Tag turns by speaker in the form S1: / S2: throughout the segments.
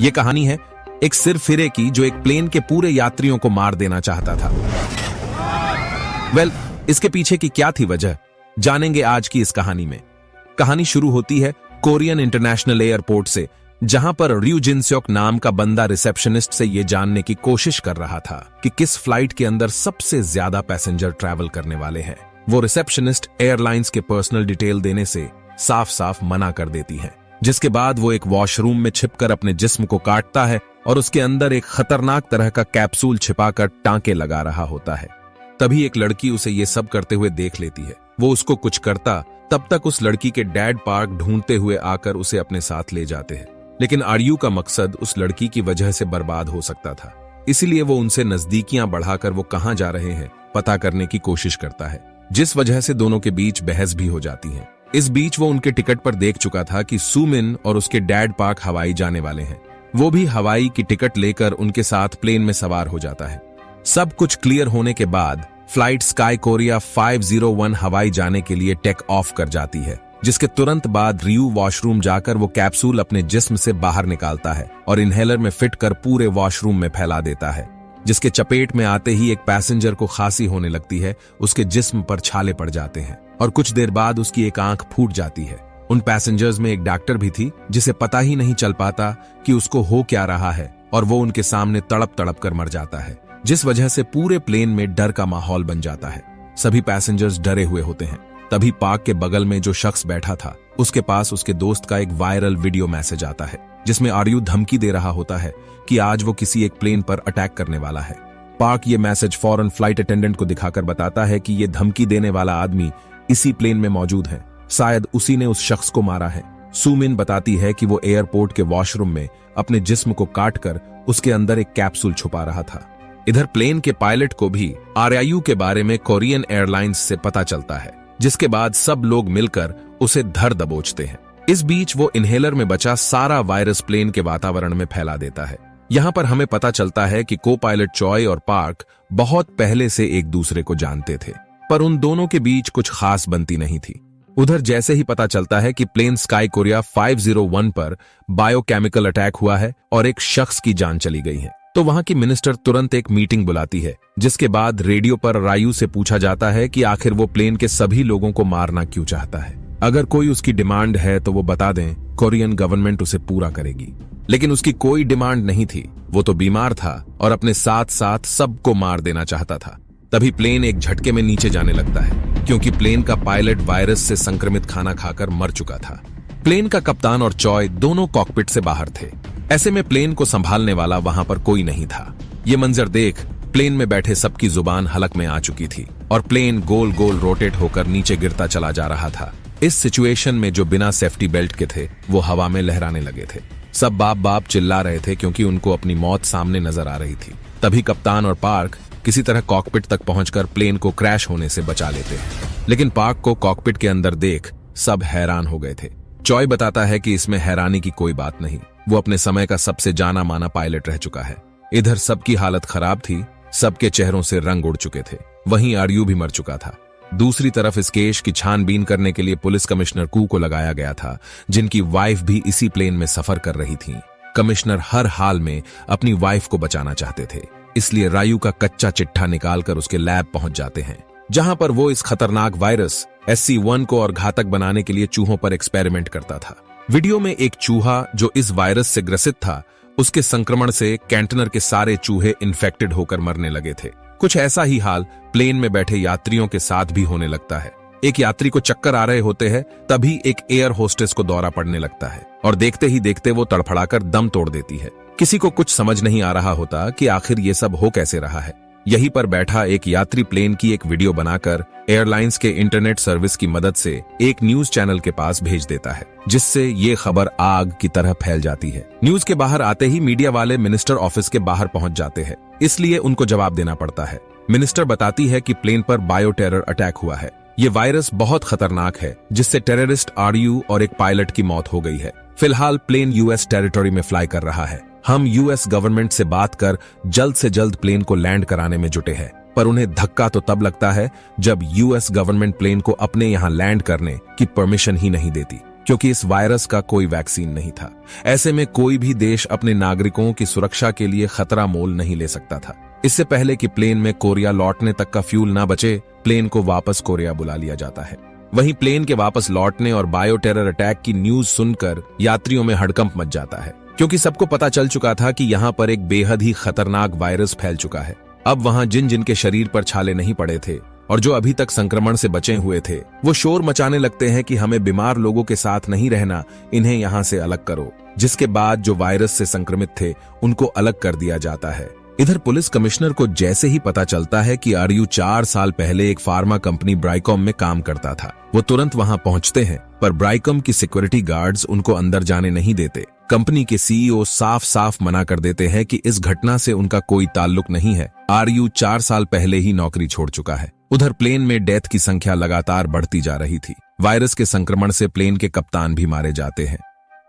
S1: ये कहानी है एक सिरफिरे की जो एक प्लेन के पूरे यात्रियों को मार देना चाहता था। इसके पीछे की क्या थी वजह, जानेंगे आज की इस कहानी में। कहानी शुरू होती है कोरियन इंटरनेशनल एयरपोर्ट से, जहां पर र्यू जिनस्योक नाम का बंदा रिसेप्शनिस्ट से यह जानने की कोशिश कर रहा था कि किस फ्लाइट के अंदर सबसे ज्यादा पैसेंजर ट्रैवल करने वाले हैं। वो रिसेप्शनिस्ट एयरलाइंस के पर्सनल डिटेल देने से साफ साफ मना कर देती है, जिसके बाद वो एक वॉशरूम में छिपकर अपने जिस्म को काटता है और उसके अंदर एक खतरनाक तरह का कैप्सूल छिपाकर टांके लगा रहा होता है। तभी एक लड़की उसे ये सब करते हुए देख लेती है। वो उसको कुछ करता तब तक उस लड़की के डैड पार्क ढूंढते हुए आकर उसे अपने साथ ले जाते हैं, लेकिन आर्यू का मकसद उस लड़की की वजह से बर्बाद हो सकता था। इसीलिए वो उनसे नजदीकियां बढ़ाकर वो कहां जा रहे हैं पता करने की कोशिश करता है, जिस वजह से दोनों के बीच बहस भी हो जाती है। इस बीच वो उनके टिकट पर देख चुका था कि सुमिन और उसके डैड पार्क हवाई जाने वाले हैं। वो भी हवाई की टिकट लेकर उनके साथ प्लेन में सवार हो जाता है। सब कुछ क्लियर होने के बाद फ्लाइट स्काई कोरिया 501 हवाई जाने के लिए टेक ऑफ कर जाती है, जिसके तुरंत बाद र्यू वॉशरूम जाकर वो कैप्सूल अपने जिस्म से बाहर निकालता है और इनहेलर में फिट कर पूरे वॉशरूम में फैला देता है, जिसके चपेट में आते ही एक पैसेंजर को खांसी होने लगती है। उसके जिस्म पर छाले पड़ जाते हैं और कुछ देर बाद उसकी एक आंख फूट जाती है। उन पैसेंजर्स में एक डॉक्टर भी थी जिसे पता ही नहीं चल पाता कि उसको हो क्या रहा है, और वो उनके सामने तड़प तड़प कर मर जाता है, जिस वजह से पूरे प्लेन में डर का माहौल बन जाता है। सभी पैसेंजर्स डरे हुए होते हैं। तभी पार्क के बगल में जो शख्स बैठा था उसके पास उसके दोस्त का एक वायरल वीडियो मैसेज आता है, जिसमें आर्यू धमकी दे रहा होता है कि आज वो किसी एक प्लेन पर अटैक करने वाला है। पार्क ये मैसेज फौरन फ्लाइट अटेंडेंट को दिखाकर बताता है कि ये धमकी देने वाला आदमी इसी प्लेन में मौजूद है, शायद उसी ने उस शख्स को मारा है। सुमिन बताती है कि वो एयरपोर्ट के वॉशरूम में अपने जिस्म को काटकर उसके अंदर एक कैप्सूल छुपा रहा था। इधर प्लेन के पायलट को भी आर्यू के बारे में कोरियन एयरलाइंस से पता चलता है, जिसके बाद सब लोग मिलकर उसे धर दबोचते हैं। इस बीच वो इनहेलर में बचा सारा वायरस प्लेन के वातावरण में फैला देता है। यहाँ पर हमें पता चलता है कि को पायलट चॉय और पार्क बहुत पहले से एक दूसरे को जानते थे, पर उन दोनों के बीच कुछ खास बनती नहीं थी। उधर जैसे ही पता चलता है कि प्लेन स्काई कोरिया 501 पर बायोकेमिकल अटैक हुआ है और एक शख्स की जान चली गई है, तो वहां की मिनिस्टर तुरंत एक मीटिंग बुलाती है, जिसके बाद रेडियो पर रायू से पूछा जाता है कि आखिर वो प्लेन के सभी लोगों को मारना क्यों चाहता है। अगर कोई उसकी डिमांड है तो वो बता दें, कोरियन गवर्नमेंट उसे पूरा करेगी। लेकिन उसकी कोई डिमांड नहीं थी, वो तो बीमार था और अपने साथ साथ सबको मार देना चाहता था। तभी प्लेन एक झटके में नीचे जाने लगता है, क्योंकि प्लेन का पायलट वायरस से संक्रमित खाना खाकर मर चुका था। प्लेन का कप्तान और चॉय दोनों कॉकपिट से बाहर थे। ऐसे में प्लेन को संभालने वाला वहां पर कोई नहीं था। ये मंजर देख प्लेन में बैठे सबकी जुबान हलक में आ चुकी थी और प्लेन गोल गोल रोटेट होकर नीचे गिरता चला जा रहा था। इस सिचुएशन में जो बिना सेफ्टी बेल्ट के थे वो हवा में लहराने लगे थे। सब बाप बाप चिल्ला रहे थे क्योंकि उनको अपनी मौत सामने नजर आ रही थी। तभी कप्तान और पार्क किसी तरह कॉकपिट तक पहुंचकर प्लेन को क्रैश होने से बचा लेते हैं, लेकिन पार्क को कॉकपिट के अंदर देख सब हैरान हो गए थे। चॉय बताता है कि इसमें हैरानी की कोई बात नहीं, वो अपने समय का सबसे जाना माना पायलट रह चुका है। इधर सबकी हालत खराब थी, सबके चेहरों से रंग उड़ चुके थे। वहीं आर्यू भी मर चुका था। दूसरी तरफ इस केस की छानबीन करने के लिए पुलिस कमिश्नर कू को लगाया गया था, जिनकी वाइफ भी इसी प्लेन में सफर कर रही थी। कमिश्नर हर हाल में अपनी वाइफ को बचाना चाहते थे, इसलिए रायू का कच्चा चिट्ठा निकालकर उसके लैब पहुंच जाते हैं, जहां पर वो इस खतरनाक वायरस SC1 को और घातक बनाने के लिए चूहों पर एक्सपेरिमेंट करता था। वीडियो में एक चूहा जो इस वायरस से ग्रसित था, उसके संक्रमण से कंटेनर के सारे चूहे इन्फेक्टेड होकर मरने लगे थे। कुछ ऐसा ही हाल प्लेन में बैठे यात्रियों के साथ भी होने लगता है। एक यात्री को चक्कर आ रहे होते हैं, तभी एक एयर होस्टेस को दौरा पड़ने लगता है और देखते ही देखते वो तड़फड़ाकर दम तोड़ देती है। किसी को कुछ समझ नहीं आ रहा होता कि आखिर ये सब हो कैसे रहा है। यहीं पर बैठा एक यात्री प्लेन की एक वीडियो बनाकर एयरलाइंस के इंटरनेट सर्विस की मदद से एक न्यूज चैनल के पास भेज देता है, जिससे ये खबर आग की तरह फैल जाती है। न्यूज के बाहर आते ही मीडिया वाले मिनिस्टर ऑफिस के बाहर पहुंच जाते हैं, इसलिए उनको जवाब देना पड़ता है। मिनिस्टर बताती है कि प्लेन पर बायो टेरर अटैक हुआ है। ये वायरस बहुत खतरनाक है, जिससे टेररिस्ट आर्यू और एक पायलट की मौत हो गई है। फिलहाल प्लेन यूएस टेरिटोरी में फ्लाई कर रहा है। हम यूएस गवर्नमेंट से बात कर जल्द से जल्द प्लेन को लैंड कराने में जुटे हैं, पर उन्हें धक्का तो तब लगता है जब यूएस गवर्नमेंट प्लेन को अपने यहां लैंड करने की परमिशन ही नहीं देती। क्योंकि इस वायरस का कोई वैक्सीन नहीं था। ऐसे में कोई भी देश अपने नागरिकों की सुरक्षा के लिए खतरा मोल नहीं ले सकता था। इससे पहले कि प्लेन में कोरिया लौटने तक का फ्यूल ना बचे, प्लेन को वापस कोरिया बुला लिया जाता है। वहीं प्लेन के वापस लौटने और बायो टेरर अटैक की न्यूज सुनकर यात्रियों में हड़कंप मच जाता है, क्योंकि सबको पता चल चुका था कि यहाँ पर एक बेहद ही खतरनाक वायरस फैल चुका है। अब वहां जिन जिन के शरीर पर छाले नहीं पड़े थे और जो अभी तक संक्रमण से बचे हुए थे, वो शोर मचाने लगते हैं कि हमें बीमार लोगों के साथ नहीं रहना, इन्हें यहाँ से अलग करो। जिसके बाद जो वायरस से संक्रमित थे उनको अलग कर दिया जाता है। इधर पुलिस कमिश्नर को जैसे ही पता चलता है कि आरयू 4 साल पहले एक फार्मा कंपनी ब्राइकॉम में काम करता था, वो तुरंत वहां पहुंचते हैं, पर ब्राइकॉम की सिक्योरिटी गार्ड्स उनको अंदर जाने नहीं देते। कंपनी के सीईओ साफ साफ मना कर देते हैं कि इस घटना से उनका कोई ताल्लुक नहीं है। आरयू 4 साल पहले ही नौकरी छोड़ चुका है। उधर प्लेन में डेथ की संख्या लगातार बढ़ती जा रही थी। वायरस के संक्रमण से प्लेन के कप्तान भी मारे जाते हैं।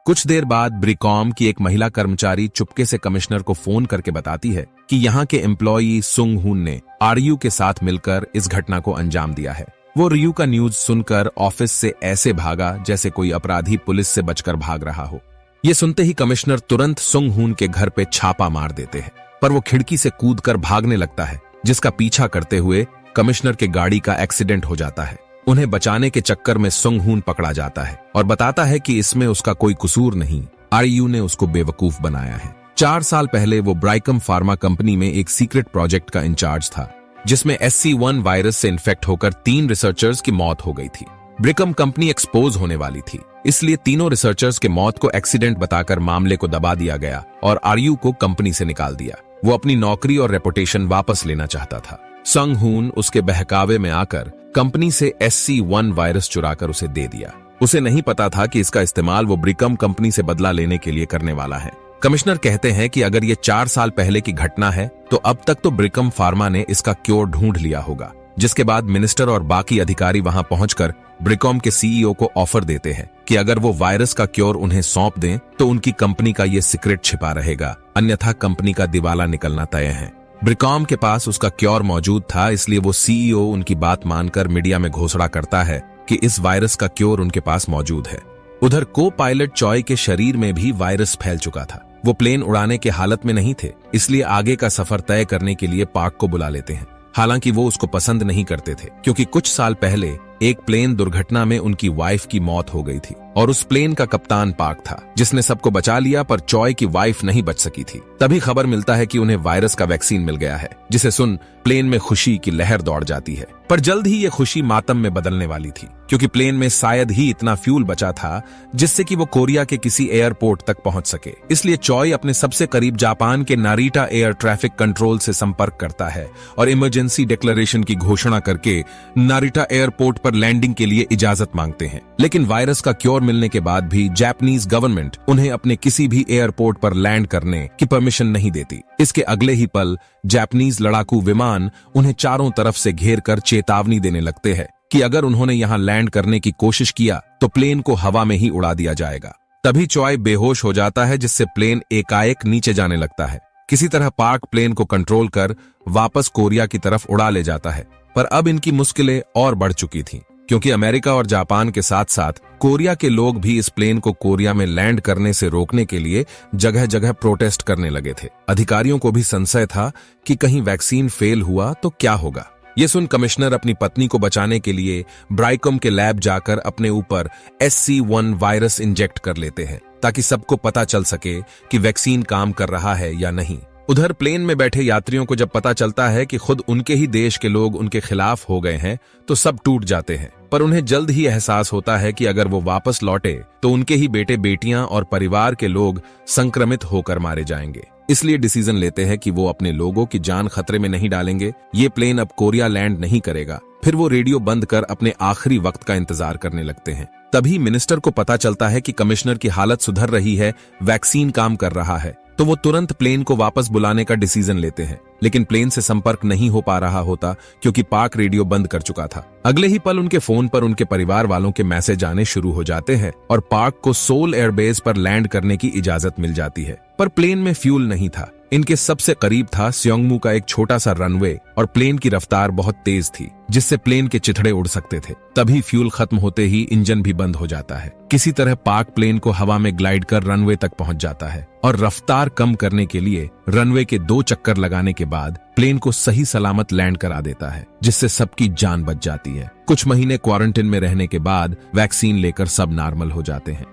S1: कुछ देर बाद ब्रिकॉम की एक महिला कर्मचारी चुपके से कमिश्नर को फोन करके बताती है कि यहाँ के एम्प्लॉई सुंग हुन ने आरयू के साथ मिलकर इस घटना को अंजाम दिया है। वो रियू का न्यूज सुनकर ऑफिस से ऐसे भागा जैसे कोई अपराधी पुलिस से बचकर भाग रहा हो। ये सुनते ही कमिश्नर तुरंत सुंग हुन के घर पे छापा मार देते हैं, पर वो खिड़की से कूदकर भागने लगता है, जिसका पीछा करते हुए कमिश्नर के गाड़ी का एक्सीडेंट हो जाता है। उन्हें बचाने के चक्कर में सुंग हुन पकड़ा जाता है और बताता है कि इसमें उसका कोई कसूर नहीं, आरयू ने उसको बेवकूफ बनाया है। 4 साल पहले वो ब्राइकम फार्मा कंपनी में एक सीक्रेट प्रोजेक्ट का इंचार्ज था, जिसमें SC1 वायरस से इन्फेक्ट होकर 3 रिसर्चर्स की मौत हो गई थी। ब्रिकम कंपनी एक्सपोज होने वाली थी, इसलिए तीनों रिसर्चर्स के मौत को एक्सीडेंट बताकर मामले को दबा दिया गया और आरयू को कंपनी से निकाल दिया। वो अपनी नौकरी और रेपुटेशन वापस लेना चाहता था। संग हुन उसके बहकावे में आकर कंपनी से SC1 वायरस चुराकर उसे दे दिया। उसे नहीं पता था कि इसका इस्तेमाल वो ब्रिकम कंपनी से बदला लेने के लिए करने वाला है। कमिश्नर कहते हैं कि अगर ये 4 साल पहले की घटना है तो अब तक तो ब्रिकम फार्मा ने इसका क्योर ढूंढ लिया होगा। जिसके बाद मिनिस्टर और बाकी अधिकारी वहां पहुंचकर ब्रिकॉम के सीईओ को ऑफर देते हैं कि अगर वो वायरस का क्योर उन्हें सौंप दें तो उनकी कंपनी का ये सीक्रेट छिपा रहेगा, अन्यथा कंपनी का दिवाला निकलना तय है। ब्रिकॉम के पास उसका क्योर मौजूद था, इसलिए वो सीईओ उनकी बात मानकर मीडिया में घोषणा करता है कि इस वायरस का क्योर उनके पास मौजूद है। उधर को पायलट चॉय के शरीर में भी वायरस फैल चुका था। वो प्लेन उड़ाने के हालत में नहीं थे, इसलिए आगे का सफर तय करने के लिए पार्क को बुला लेते हैं। हालांकि वो उसको पसंद नहीं करते थे, क्योंकि कुछ साल पहले एक प्लेन दुर्घटना में उनकी वाइफ की मौत हो गई थी और उस प्लेन का कप्तान पार्क था, जिसने सबको बचा लिया, पर चॉय की वाइफ नहीं बच सकी थी। तभी खबर मिलता है कि उन्हें वायरस का वैक्सीन मिल गया है, जिसे सुन प्लेन में खुशी की लहर दौड़ जाती है। पर जल्द ही ये खुशी मातम में बदलने वाली थी, क्योंकि प्लेन में शायद ही इतना फ्यूल बचा था जिससे कि वो कोरिया के किसी एयरपोर्ट तक पहुंच सके। इसलिए चॉय अपने सबसे करीब जापान के नारिटा एयर ट्रैफिक कंट्रोल से संपर्क करता है और इमरजेंसी डिक्लेरेशन की घोषणा करके नारिटा एयरपोर्ट पर लैंडिंग के लिए इजाजत मांगते हैं। लेकिन वायरस का क्योर मिलने के बाद भी जापानीज गवर्नमेंट उन्हें अपने किसी भी एयरपोर्ट पर लैंड करने की परमिशन नहीं देती। इसके अगले ही पल जापानीज लड़ाकू विमान उन्हें चारों तरफ से घेर कर चेतावनी देने लगते हैं कि अगर उन्होंने यहां लैंड करने की कोशिश किया तो प्लेन को हवा में ही उड़ा दिया जाएगा। तभी चॉय बेहोश हो जाता है, जिससे प्लेन एकाएक नीचे जाने लगता है। किसी तरह पार्क प्लेन को कंट्रोल कर वापस कोरिया की तरफ उड़ा ले जाता है, पर अब इनकी मुश्किलें और बढ़ चुकी थीं, क्योंकि अमेरिका और जापान के साथ साथ कोरिया के लोग भी इस प्लेन को कोरिया में लैंड करने से रोकने के लिए जगह जगह प्रोटेस्ट करने लगे थे। अधिकारियों को भी संशय था कि कहीं वैक्सीन फेल हुआ तो क्या होगा। ये सुन कमिश्नर अपनी पत्नी को बचाने के लिए ब्राइकम के लैब जाकर अपने ऊपर SC1 वायरस इंजेक्ट कर लेते हैं, ताकि सबको पता चल सके कि वैक्सीन काम कर रहा है या नहीं। उधर प्लेन में बैठे यात्रियों को जब पता चलता है कि खुद उनके ही देश के लोग उनके खिलाफ हो गए हैं तो सब टूट जाते हैं, पर उन्हें जल्द ही एहसास होता है कि अगर वो वापस लौटे तो उनके ही बेटे बेटियां और परिवार के लोग संक्रमित होकर मारे जाएंगे। इसलिए डिसीजन लेते हैं कि वो अपने लोगों की जान खतरे में नहीं डालेंगे। ये प्लेन अब कोरिया लैंड नहीं करेगा। फिर वो रेडियो बंद कर अपने आखिरी वक्त का इंतजार करने लगते हैं। तभी मिनिस्टर को पता चलता है कि कमिश्नर की हालत सुधर रही है, वैक्सीन काम कर रहा है, तो वो तुरंत प्लेन को वापस बुलाने का डिसीजन लेते हैं। लेकिन प्लेन से संपर्क नहीं हो पा रहा होता क्योंकि पाक रेडियो बंद कर चुका था। अगले ही पल उनके फोन पर उनके परिवार वालों के मैसेज आने शुरू हो जाते हैं और पाक को सोल एयरबेस पर लैंड करने की इजाजत मिल जाती है। पर प्लेन में फ्यूल नहीं था। इनके सबसे करीब था स्योंगमू का एक छोटा सा रनवे और प्लेन की रफ्तार बहुत तेज थी जिससे प्लेन के चिथड़े उड़ सकते थे। तभी फ्यूल खत्म होते ही इंजन भी बंद हो जाता है। किसी तरह पाक प्लेन को हवा में ग्लाइड कर रनवे तक पहुंच जाता है और रफ्तार कम करने के लिए रनवे के 2 चक्कर लगाने के बाद प्लेन को सही सलामत लैंड करा देता है, जिससे सबकी जान बच जाती है। कुछ महीने क्वारंटाइन में रहने के बाद वैक्सीन लेकर सब नॉर्मल हो जाते हैं।